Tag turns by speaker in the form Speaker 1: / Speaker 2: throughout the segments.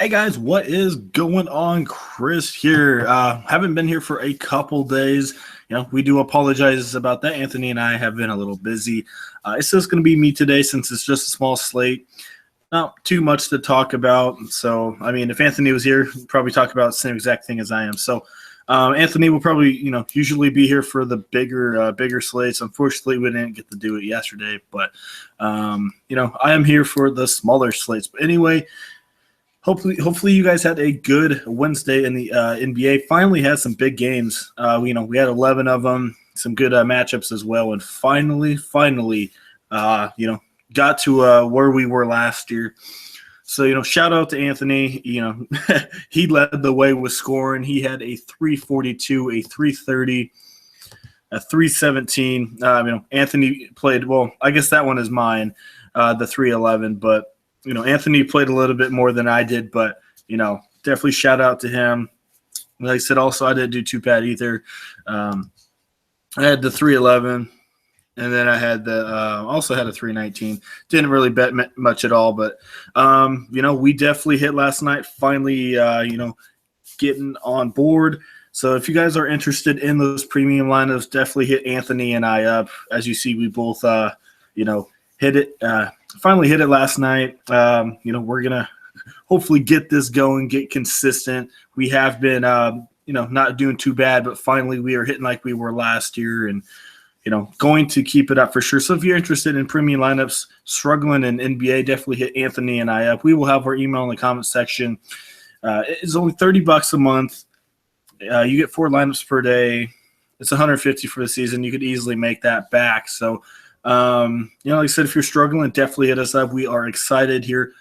Speaker 1: Hey guys, what is going on? Chris here. Haven't been here for a couple days. We do apologize about that. Anthony and I have been a little busy. It's just going to be me today since it's just a small slate. Not too much to talk about. So, if Anthony was here, he'd probably talk about the same exact thing as I am. So, Anthony will probably, usually be here for the bigger slates. Unfortunately, we didn't get to do it yesterday, but, I am here for the smaller slates. But anyway, Hopefully, you guys had a good Wednesday in the NBA. Finally, had some big games. We had 11 of them, some good matchups as well, and finally, got to where we were last year. So, shout out to Anthony. He led the way with scoring. He had a 342, a 330, a 317. Anthony played well. I guess that one is mine, the 311, but. Anthony played a little bit more than I did, but, definitely shout out to him. Like I said, also, I didn't do too bad either. I had the 311, and then I had also had a 319. Didn't really bet much at all, but, we definitely hit last night, finally, getting on board. So if you guys are interested in those premium lineups, definitely hit Anthony and I up. As you see, we both, hit it. Finally hit it last night. We're going to hopefully get this going, get consistent. We have been, not doing too bad, but finally we are hitting like we were last year and, going to keep it up for sure. So if you're interested in premium lineups, struggling in NBA, definitely hit Anthony and I up. We will have our email in the comment section. It's only $30 a month. You get 4 lineups per day. It's $150 for the season. You could easily make that back. So, like I said, if you're struggling, definitely hit us up. We are excited here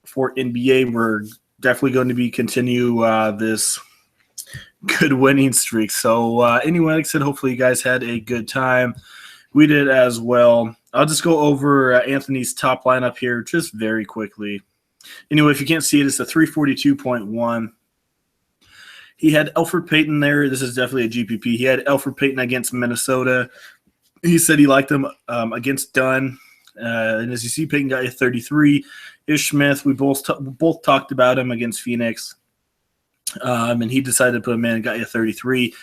Speaker 1: for NBA. We're definitely going to be continue this good winning streak. So anyway, like I said, hopefully you guys had a good time. We did as well. I'll just go over Anthony's top lineup here just very quickly. Anyway, if you can't see it, it's a 342.1. He had Elfrid Payton there. This is definitely a GPP. He had Elfrid Payton against Minnesota. He said he liked them against Dunn. And as you see, Payton got you 33. Ish Smith, we both talked about him against Phoenix. And he decided to put him in and got you 33.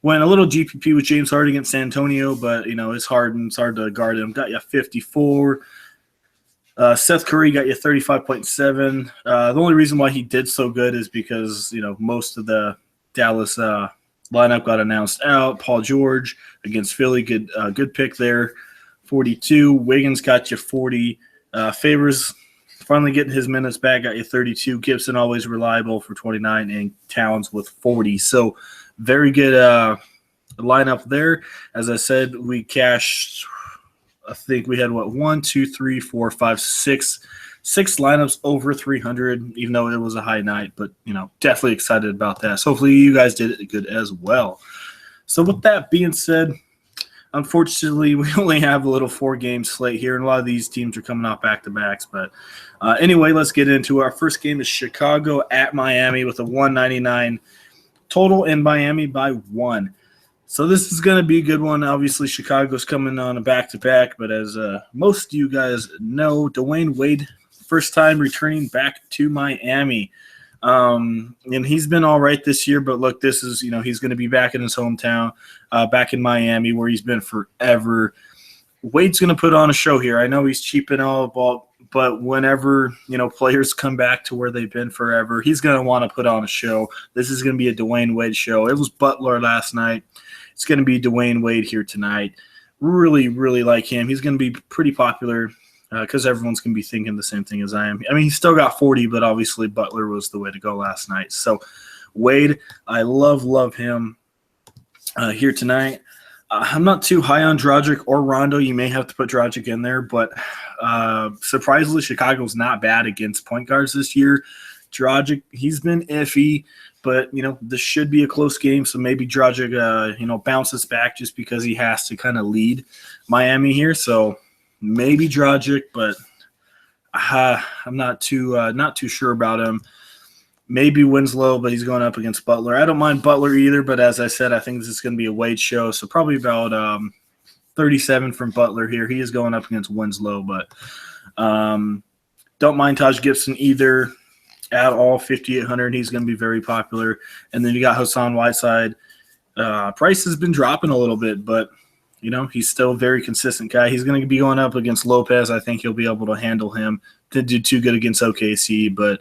Speaker 1: Went a little GPP with James Harden against San Antonio, but, it's hard to guard him. Got you 54. Seth Curry got you 35.7. The only reason why he did so good is because, most of the Dallas lineup got announced out. Paul George against Philly, good pick there. 42. Wiggins got you 40. Favors finally getting his minutes back, got you 32. Gibson always reliable for 29, and Towns with 40. So very good lineup there. As I said, we cashed. I think we had 1, 2, 3, 4, 5, 6 lineups over 300, even though it was a high night, but, definitely excited about that. So hopefully you guys did it good as well. So with that being said, unfortunately, we only have a little 4-game slate here, and a lot of these teams are coming off back-to-backs. But anyway, let's get into it. Our first game is Chicago at Miami with a 199 total in Miami by 1. So this is going to be a good one. Obviously, Chicago's coming on a back-to-back, but as most of you guys know, Dwayne Wade, first time returning back to Miami. And he's been all right this year, but look, this is, he's going to be back in his hometown, back in Miami where he's been forever. Wade's going to put on a show here. I know he's cheap and all, but whenever, players come back to where they've been forever, he's going to want to put on a show. This is going to be a Dwayne Wade show. It was Butler last night. It's going to be Dwayne Wade here tonight. Really, really like him. He's going to be pretty popular because everyone's going to be thinking the same thing as I am. He still got 40, but obviously Butler was the way to go last night. So Wade, I love him here tonight. I'm not too high on Dragic or Rondo. You may have to put Dragic in there, but surprisingly, Chicago's not bad against point guards this year. Dragic, he's been iffy, but, this should be a close game, so maybe Dragic, bounces back just because he has to kind of lead Miami here. So maybe Dragic, but I'm not too sure about him. Maybe Winslow, but he's going up against Butler. I don't mind Butler either, but as I said, I think this is going to be a Wade show, so probably about 37 from Butler here. He is going up against Winslow, but don't mind Taj Gibson either. at all, 5,800. He's going to be very popular. And then you got Hassan Whiteside. Price has been dropping a little bit, but he's still a very consistent guy. He's going to be going up against Lopez. I think he'll be able to handle him. Didn't do too good against OKC, but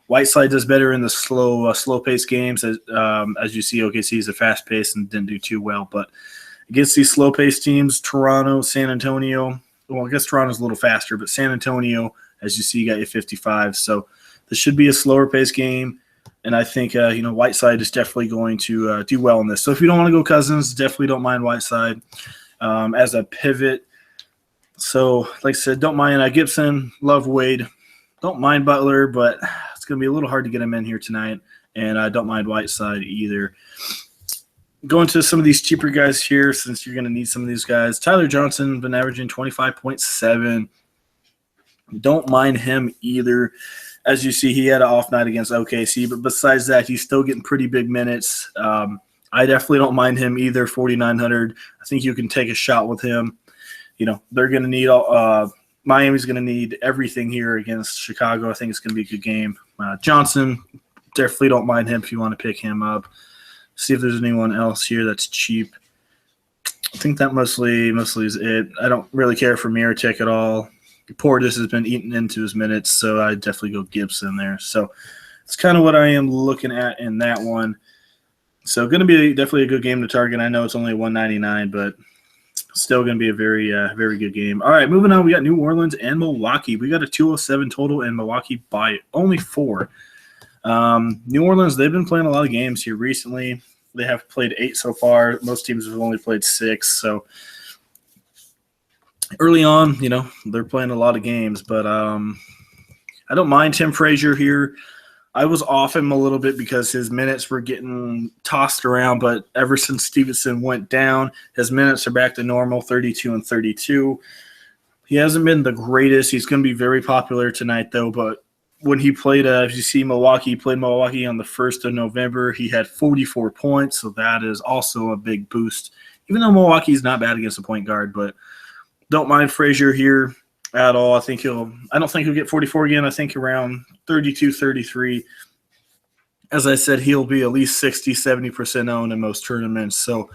Speaker 1: Whiteside does better in the slow-paced games. As you see, OKC is a fast-paced and didn't do too well. But against these slow-paced teams, Toronto, San Antonio, well, I guess Toronto's a little faster, but San Antonio, as you see, you got your 55. So this should be a slower-paced game. And I think, Whiteside is definitely going to do well in this. So if you don't want to go Cousins, definitely don't mind Whiteside as a pivot. So, like I said, don't mind Gibson, love Wade. Don't mind Butler, but it's going to be a little hard to get him in here tonight. And I don't mind Whiteside either. Going to some of these cheaper guys here, since you're going to need some of these guys. Tyler Johnson been averaging 25.7. Don't mind him either. As you see, he had an off night against OKC, but besides that, he's still getting pretty big minutes. I definitely don't mind him either, 4,900. I think you can take a shot with him. They're going to need Miami's going to need everything here against Chicago. I think it's going to be a good game. Johnson, definitely don't mind him if you want to pick him up. See if there's anyone else here that's cheap. I think that mostly is it. I don't really care for Mirotic at all. Portis has been eaten into his minutes, so I'd definitely go Gibson there. So it's kind of what I am looking at in that one. So going to be definitely a good game to target. I know it's only $199, but still going to be a very, very good game. All right, moving on. We got New Orleans and Milwaukee. We got a 207 total, and Milwaukee by only 4. New Orleans, they've been playing a lot of games here recently. They have played 8 so far. Most teams have only played 6. So early on, they're playing a lot of games. But I don't mind Tim Frazier here. I was off him a little bit because his minutes were getting tossed around, but ever since Stevenson went down, his minutes are back to normal, 32 and 32. He hasn't been the greatest. He's going to be very popular tonight, though. But when he played, if you see Milwaukee, he played Milwaukee on the 1st of November. He had 44 points, so that is also a big boost. Even though Milwaukee is not bad against a point guard, but don't mind Frazier here at all. I don't think he'll get 44 again. I think around 32, 33. As I said, he'll be at least 60, 70% owned in most tournaments. So,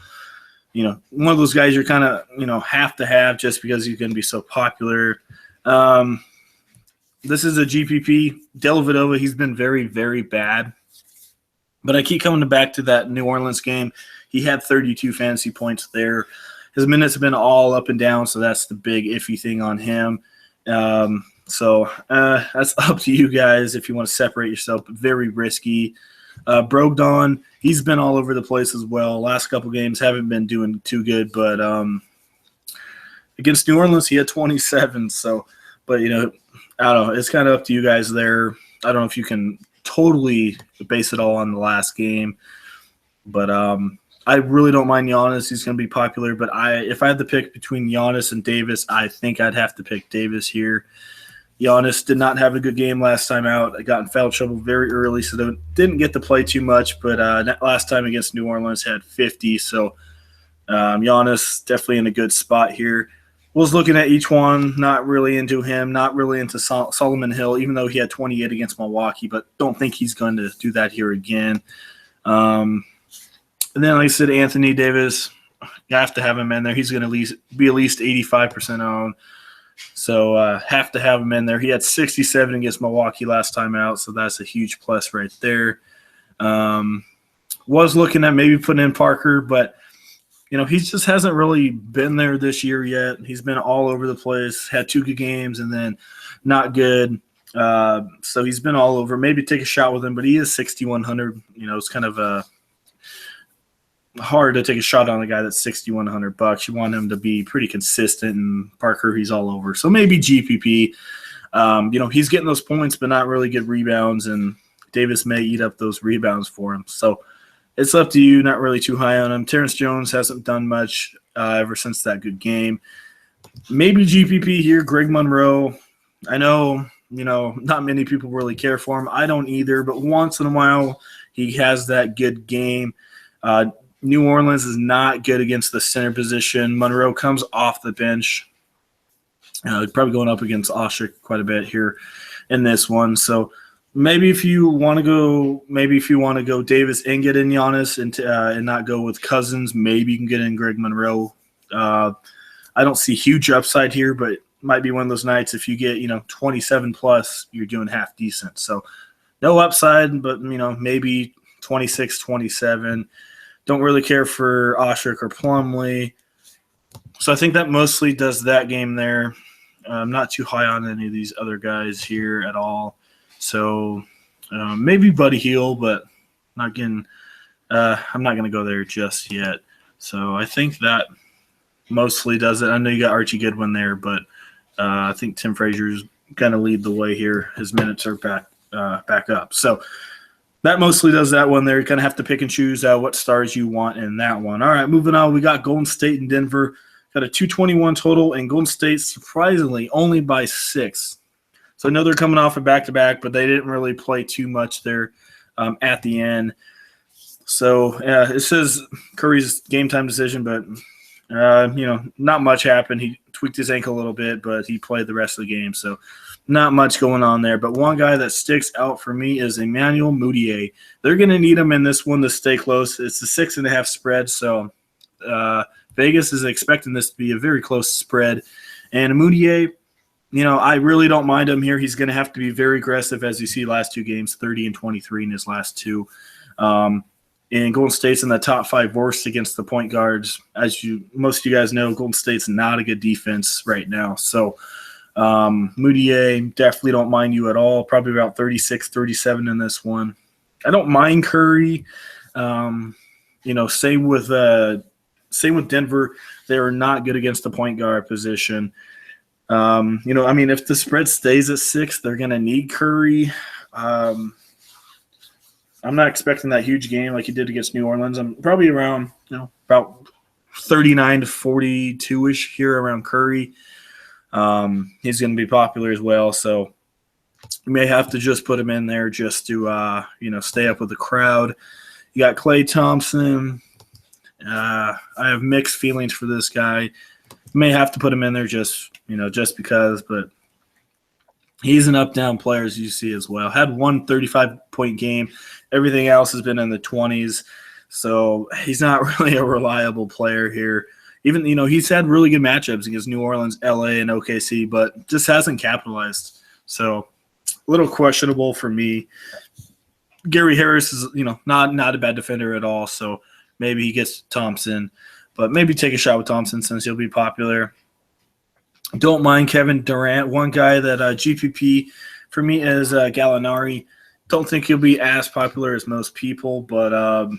Speaker 1: one of those guys you're kind of, have to have just because he's going to be so popular. This is a GPP. Dellavedova, he's been very, very bad. But I keep coming back to that New Orleans game. He had 32 fantasy points there. His minutes have been all up and down, so that's the big iffy thing on him. So that's up to you guys if you want to separate yourself, but very risky. Brogdon, he's been all over the place as well. Last couple games haven't been doing too good, but against New Orleans, he had 27. So, but, I don't know. It's kind of up to you guys there. I don't know if you can totally base it all on the last game, but I really don't mind Giannis. He's going to be popular, but if I had to pick between Giannis and Davis, I think I'd have to pick Davis here. Giannis did not have a good game last time out. I got in foul trouble very early, so they didn't get to play too much, but last time against New Orleans had 50, so Giannis definitely in a good spot here. Was looking at each one, not really into him, not really into Solomon Hill, even though he had 28 against Milwaukee, but don't think he's going to do that here again. And then, like I said, Anthony Davis, you have to have him in there. He's going to be at least 85% owned. So have to have him in there. He had 67 against Milwaukee last time out, so that's a huge plus right there. Was looking at maybe putting in Parker, but, he just hasn't really been there this year yet. He's been all over the place, had 2 good games, and then not good. So he's been all over. Maybe take a shot with him, but he is 6,100. It's kind of hard to take a shot on a guy that's $6,100. You want him to be pretty consistent, and Parker, he's all over. So maybe GPP. He's getting those points, but not really good rebounds, and Davis may eat up those rebounds for him. So it's up to you. Not really too high on him. Terrence Jones hasn't done much ever since that good game. Maybe GPP here. Greg Monroe. I know, not many people really care for him. I don't either, but once in a while he has that good game. New Orleans is not good against the center position. Monroe comes off the bench. Probably going up against Oshik quite a bit here in this one. So maybe if you want to go Davis and get in Giannis and not go with Cousins, maybe you can get in Greg Monroe. I don't see huge upside here, but it might be one of those nights if you get 27 plus, you're doing half decent. So no upside, but maybe 26, 27. Don't really care for Oshik or Plumlee. So I think that mostly does that game there. I'm not too high on any of these other guys here at all. So maybe Buddy Hield, but I'm not going to go there just yet. So I think that mostly does it. I know you got Archie Goodwin there, but I think Tim Frazier's going to lead the way here. His minutes are back up. So that mostly does that one there. You kind of have to pick and choose what stars you want in that one. All right, moving on. We got Golden State and Denver. Got a 221 total, and Golden State surprisingly only by 6. So I know they're coming off a back-to-back, but they didn't really play too much there at the end. So it says Curry's game-time decision, but not much happened. He tweaked his ankle a little bit, but he played the rest of the game. So not much going on there. But one guy that sticks out for me is Emmanuel Mudiay. They're going to need him in this one to stay close. It's a 6.5 spread, so Vegas is expecting this to be a very close spread. And Mudiay, I really don't mind him here. He's going to have to be very aggressive, as you see last 2 games, 30 and 23 in his last 2. And Golden State's in the top 5 worst against the point guards. As most of you guys know, Golden State's not a good defense right now. So Mudiay, definitely don't mind you at all. Probably about 36, 37 in this one. I don't mind Curry. Same with Denver. They are not good against the point guard position. If the spread stays at 6, they're going to need Curry. I'm not expecting that huge game like he did against New Orleans. I'm probably around, about 39 to 42-ish here around Curry. He's going to be popular as well, so you may have to just put him in there just to, stay up with the crowd. You got Klay Thompson. I have mixed feelings for this guy. You may have to put him in there just because, but he's an up-down player, as you see as well. Had one 35-point game. Everything else has been in the 20s, so he's not really a reliable player here. Even, he's had really good matchups against New Orleans, LA, and OKC, but just hasn't capitalized. So a little questionable for me. Gary Harris is, not a bad defender at all, so maybe he gets Thompson, but maybe take a shot with Thompson since he'll be popular. Don't mind Kevin Durant. One guy that GPP for me is Gallinari. Don't think he'll be as popular as most people, but,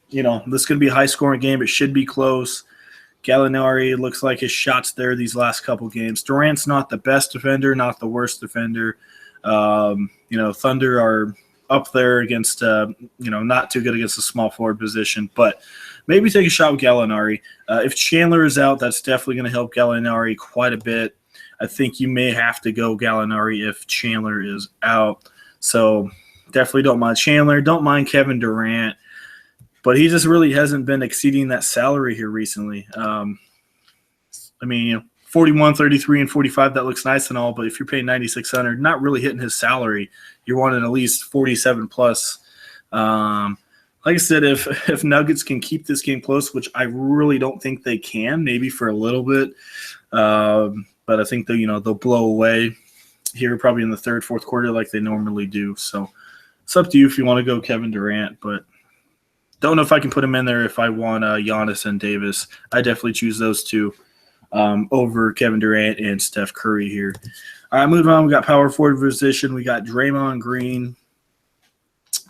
Speaker 1: this is going to be a high-scoring game. It should be close. Gallinari looks like his shot's there these last couple games. Durant's not the best defender, not the worst defender. Thunder are up there against, not too good against the small forward position, but maybe take a shot with Gallinari. If Chandler is out, that's definitely going to help Gallinari quite a bit. I think you may have to go Gallinari if Chandler is out. So definitely don't mind Chandler. Don't mind Kevin Durant, but he just really hasn't been exceeding that salary here recently. 41, 33, and 45, that looks nice and all, but if you're paying $9,600, not really hitting his salary, you're wanting at least 47 plus. Like I said, if Nuggets can keep this game close, which I really don't think they can, maybe for a little bit, but I think they'll blow away here probably in the third, fourth quarter like they normally do. So it's up to you if you want to go Kevin Durant, but don't know if I can put him in there if I want Giannis and Davis. I definitely choose those two over Kevin Durant and Steph Curry here. All right, moving on. We got power forward position. We got Draymond Green.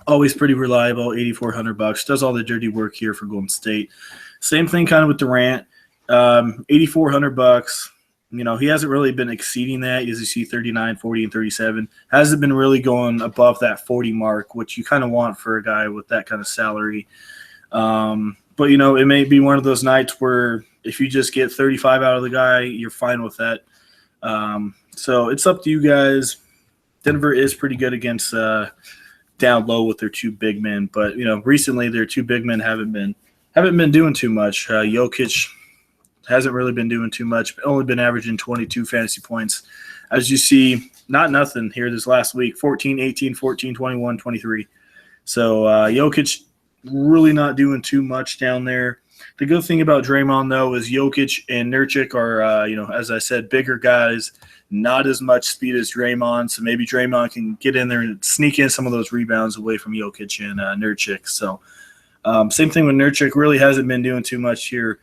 Speaker 1: Always pretty reliable, $8,400. Does all the dirty work here for Golden State. Same thing kind of with Durant. $8,400. He hasn't really been exceeding that. As you see, 39, 40, and 37. Hasn't been really going above that 40 mark, which you kind of want for a guy with that kind of salary. But, it may be one of those nights where if you just get 35 out of the guy, you're fine with that. So it's up to you guys. Denver is pretty good against down low with their 2 big men, but recently their 2 big men haven't been doing too much. Jokic hasn't really been doing too much. Only been averaging 22 fantasy points. As you see, not nothing here this last week, 14, 18, 14, 21, 23. So Jokic really not doing too much down there. The good thing about Draymond, though, is Jokic and Nurkic are, as I said, bigger guys, not as much speed as Draymond. So maybe Draymond can get in there and sneak in some of those rebounds away from Jokic and Nurkic. So same thing with Nurkic, really hasn't been doing too much here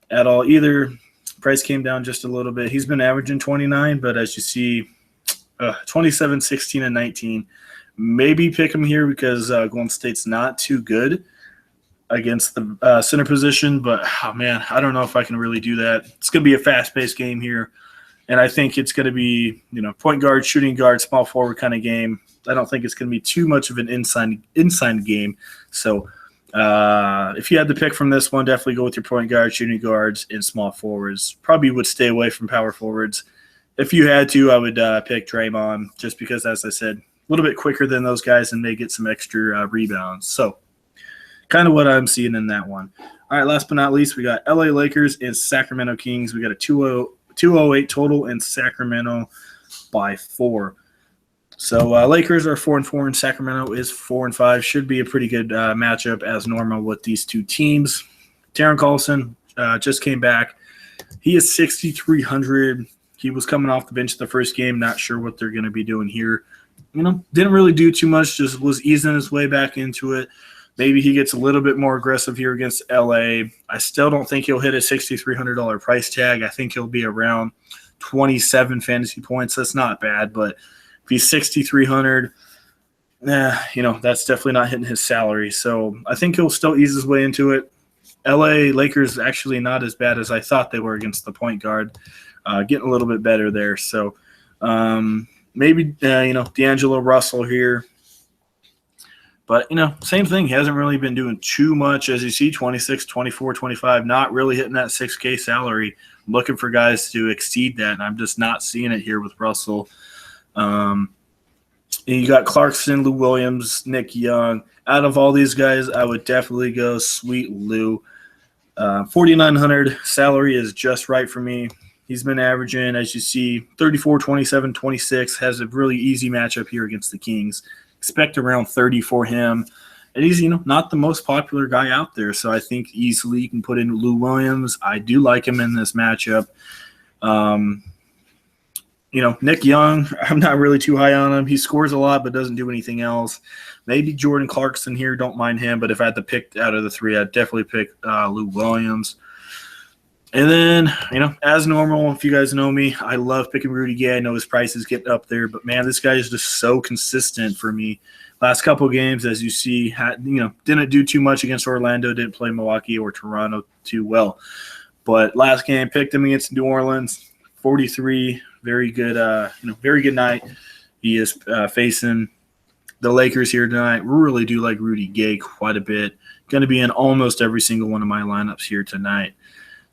Speaker 1: at all either. Price came down just a little bit. He's been averaging 29, but as you see, 27, 16, and 19. Maybe pick him here because Golden State's not too good against the center position. But, man, I don't know if I can really do that. It's going to be a fast-paced game here, and I think it's going to be, point guard, shooting guard, small forward kind of game. I don't think it's going to be too much of an inside game. So if you had to pick from this one, definitely go with your point guard, shooting guards, and small forwards. Probably would stay away from power forwards. If you had to, I would pick Draymond just because, as I said, a little bit quicker than those guys and they get some extra rebounds. So kind of what I'm seeing in that one. All right, last but not least, we got LA Lakers and Sacramento Kings. We got a 208 total in Sacramento by 4. So Lakers are 4-4 and Sacramento is 4-5. Should be a pretty good matchup as normal with these two teams. Darren Collison just came back. He is 6,300. He was coming off the bench the first game. Not sure what they're going to be doing here. Didn't really do too much. Just was easing his way back into it. Maybe he gets a little bit more aggressive here against LA. I still don't think he'll hit a $6,300 price tag. I think he'll be around 27 fantasy points. That's not bad, but if he's 6,300, that's definitely not hitting his salary. So I think he'll still ease his way into it. LA Lakers actually not as bad as I thought they were against the point guard. Getting a little bit better there. So maybe, D'Angelo Russell here. But, same thing. He hasn't really been doing too much. As you see, 26, 24, 25, not really hitting that $6K salary. I'm looking for guys to exceed that, and I'm just not seeing it here with Russell. And you got Clarkson, Lou Williams, Nick Young. Out of all these guys, I would definitely go Sweet Lou. 4,900 salary is just right for me. He's been averaging, as you see, 34, 27, 26. Has a really easy matchup here against the Kings. Expect around 30 for him. And he's, not the most popular guy out there. So I think easily you can put in Lou Williams. I do like him in this matchup. Nick Young, I'm not really too high on him. He scores a lot but doesn't do anything else. Maybe Jordan Clarkson here, don't mind him. But if I had to pick out of the three, I'd definitely pick Lou Williams. And then, as normal, if you guys know me, I love picking Rudy Gay. I know his price is getting up there. But, man, this guy is just so consistent for me. Last couple of games, as you see, didn't do too much against Orlando, didn't play Milwaukee or Toronto too well. But last game, picked him against New Orleans, 43. Very good, very good night. He is facing the Lakers here tonight. Really do like Rudy Gay quite a bit. Going to be in almost every single one of my lineups here tonight.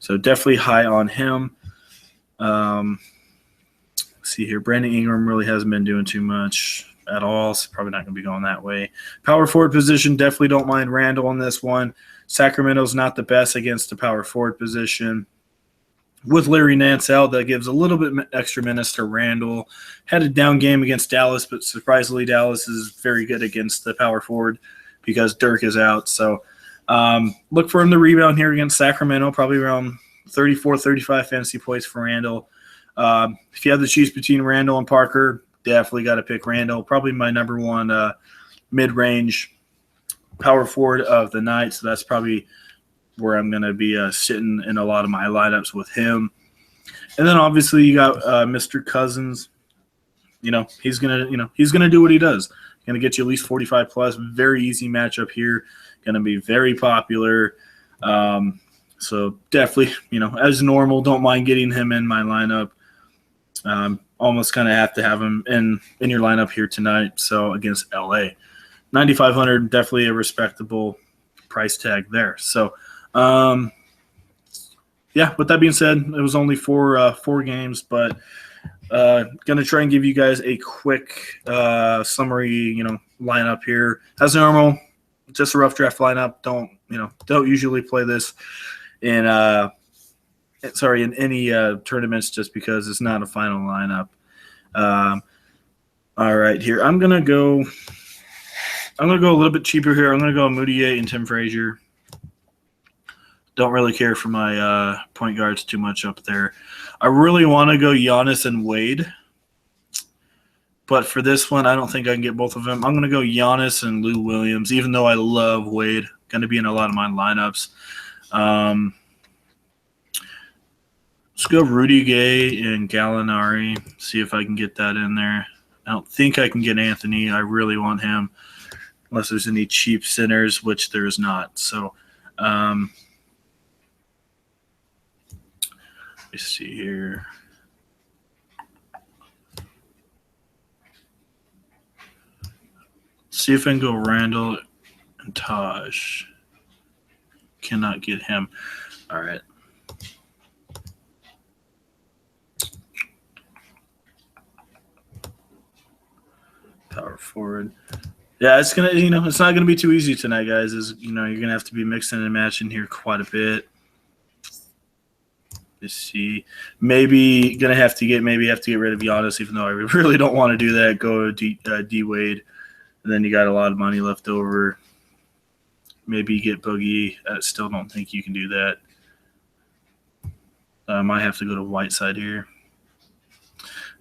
Speaker 1: So definitely high on him. Let's see here. Brandon Ingram really hasn't been doing too much at all. So probably not going to be going that way. Power forward position, definitely don't mind Randall on this one. Sacramento's not the best against the power forward position. With Larry Nance out, that gives a little bit extra minutes to Randall. Had a down game against Dallas, but surprisingly Dallas is very good against the power forward because Dirk is out. So look for him to rebound here against Sacramento, probably around 34, 35 fantasy points for Randall. If you have to choose between Randall and Parker, definitely got to pick Randall. Probably my number one mid-range power forward of the night, so that's probably where I'm going to be sitting in a lot of my lineups with him. And then obviously you got Mr. Cousins. He's gonna do what he does. Going to get you at least 45 plus. Very easy matchup here. Going to be very popular. So definitely, as normal, don't mind getting him in my lineup. Almost kind of have to have him in your lineup here tonight. So against LA, 9,500, definitely a respectable price tag there. So, with that being said, it was only four games, but going to try and give you guys a quick summary, lineup here. As normal, just a rough draft lineup. Don't usually play this in sorry, in any tournaments, just because it's not a final lineup. All right, here I'm gonna go a little bit cheaper here. I'm gonna go Moutier and Tim Frazier. Don't really care for my point guards too much up there. I really want to go Giannis and Wade, but for this one, I don't think I can get both of them. I'm gonna go Giannis and Lou Williams, even though I love Wade. Going to be in a lot of my lineups. Let's go Rudy Gay and Gallinari. See if I can get that in there. I don't think I can get Anthony. I really want him, unless there's any cheap centers, which there is not. So, let's see here. See if I can go Randall and Taj. Cannot get him. All right. Power forward. Yeah, it's gonna, it's not gonna be too easy tonight, guys. You're gonna have to be mixing and matching here quite a bit. Let's see. Maybe have to get rid of Giannis, even though I really don't want to do that. Go D Wade, and then you got a lot of money left over. Maybe get Boogie. I still don't think you can do that. I might have to go to Whiteside here.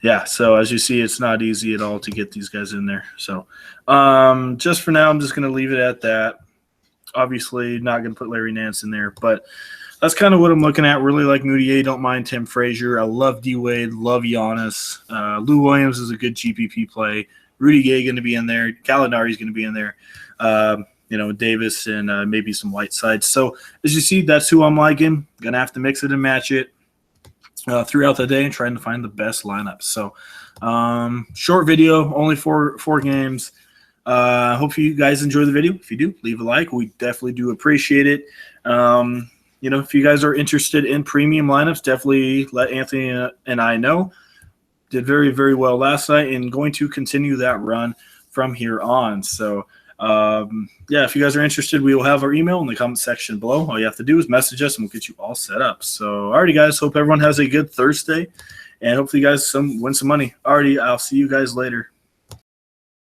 Speaker 1: Yeah, so as you see, it's not easy at all to get these guys in there. So just for now, I'm just going to leave it at that. Obviously, not going to put Larry Nance in there, but that's kind of what I'm looking at. Really like Moutier. Don't mind Tim Frazier. I love D-Wade. Love Giannis. Lou Williams is a good GPP play. Rudy Gay going to be in there. Gallinari is going to be in there. Davis and maybe some Whiteside. So as you see, that's who I'm liking. Going to have to mix it and match it throughout the day and trying to find the best lineups. So short video, only four games. Hope you guys enjoy the video. If you do, leave a like. We definitely do appreciate it. If you guys are interested in premium lineups, definitely let Anthony and I know. Did very, very well last night and going to continue that run from here on. So, if you guys are interested, we will have our email in the comment section below. All you have to do is message us and we'll get you all set up. So, alrighty, guys. Hope everyone has a good Thursday and hopefully you guys win some money. Alrighty, I'll see you guys later.